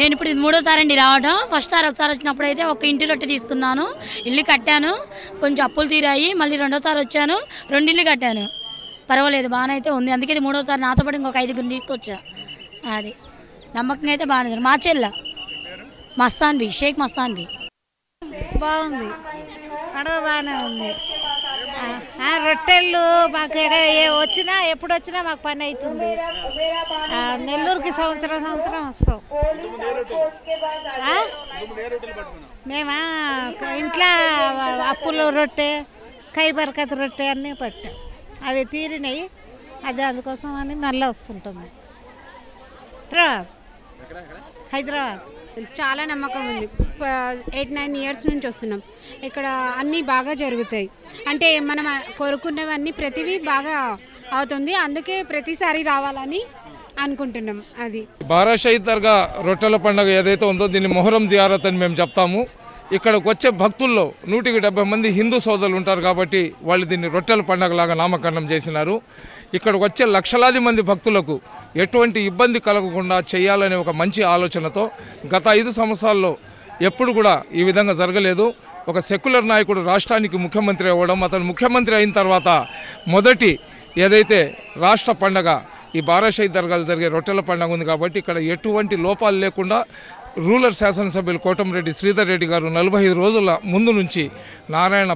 నేను ఇప్పుడు ఇది మూడోసారి అండి రావడం. ఫస్ట్ సారి ఒకసారి వచ్చినప్పుడు అయితే ఒక ఇంటి రొట్టె తీసుకున్నాను, ఇల్లు కట్టాను, కొంచెం అప్పులు తీరాయి. మళ్ళీ రెండోసారి వచ్చాను, 2 ఇల్లు కట్టాను. పర్వాలేదు, బాగానే అయితే ఉంది. అందుకే ఇది మూడోసారి. నాతో పాటు ఇంకొక 5గురిని తీసుకొచ్చా. అది నమ్మకంగా అయితే బాగానే. మా చెల్ల మస్తాన్బి, షేక్ మస్తాన్బి. బాగుంది, పడవ బాగానే ఉంది. రొట్టెళ్ళు మాకు వచ్చినా ఎప్పుడు వచ్చినా మాకు పని అవుతుంది. నెల్లూరుకి సంవత్సరం వస్తాం. మేమా ఇంట్లో అప్పులు రొట్టె, కై బరకత రొట్టె అన్నీ పట్టాం. అవి తీరినాయి, అది అందుకోసం అని మళ్ళీ వస్తుంటాం. హైదరాబాద్ చాలా నమ్మకం ఉంది. 8-9 ఇయర్స్ నుంచి వస్తున్నాం. ఇక్కడ అన్నీ బాగా జరుగుతాయి. అంటే మనం కోరుకున్నవన్నీ ప్రతిదీ బాగా అవుతుంది. అందుకే ప్రతిసారి రావాలని అనుకుంటున్నాం. అది బారా షహీద్ దర్గా రొట్టెల పండుగ ఏదైతే ఉందో దీన్ని మొహరం జియారత్ అని మేము చెప్తాము. ఇక్కడికి వచ్చే భక్తుల్లో 170 మంది హిందూ సోదరులు ఉంటారు కాబట్టి వాళ్ళు దీన్ని రొట్టెల పండుగలాగా నామకరణం చేసినారు. ఇక్కడికి వచ్చే లక్షలాది మంది భక్తులకు ఎటువంటి ఇబ్బంది కలగకుండా చేయాలనే ఒక మంచి ఆలోచనతో గత 5 సంవత్సరాల్లో ఎప్పుడు కూడా ఈ విధంగా జరగలేదు. ఒక సెక్యులర్ నాయకుడు రాష్ట్రానికి ముఖ్యమంత్రి అవ్వడం, అతను ముఖ్యమంత్రి అయిన తర్వాత మొదటి ఏదైతే రాష్ట్ర పండగ ఈ బారా షహీద్ దర్గాలు జరిగే రొట్టెల పండుగ ఉంది కాబట్టి ఇక్కడ ఎటువంటి లోపాలు లేకుండా రూరల్ శాసనసభ్యులు కోటంరెడ్డి శ్రీధర్ రెడ్డి గారు 45 రోజుల ముందు నుంచి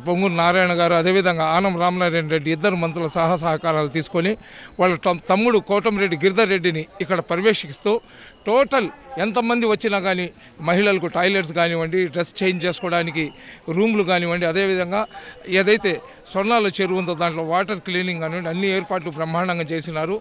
పొంగూరు నారాయణ గారు అదేవిధంగా ఆనం రామనారాయణ రెడ్డి ఇద్దరు మంత్రుల సహకారాలు తీసుకొని వాళ్ళ తమ్ముడు కోటంరెడ్డి గిరిధర్ రెడ్డిని ఇక్కడ పర్యవేక్షిస్తూ టోటల్ ఎంతమంది వచ్చినా కానీ మహిళలకు టాయిలెట్స్ కానివ్వండి, డ్రెస్ చేంజ్ చేసుకోవడానికి రూమ్లు కానివ్వండి, అదేవిధంగా ఏదైతే స్వర్ణాల చెరువు ఉందో దాంట్లో వాటర్ క్లీనింగ్ కానివ్వండి అన్ని ఏర్పాట్లు బ్రహ్మాండంగా చేసినారు.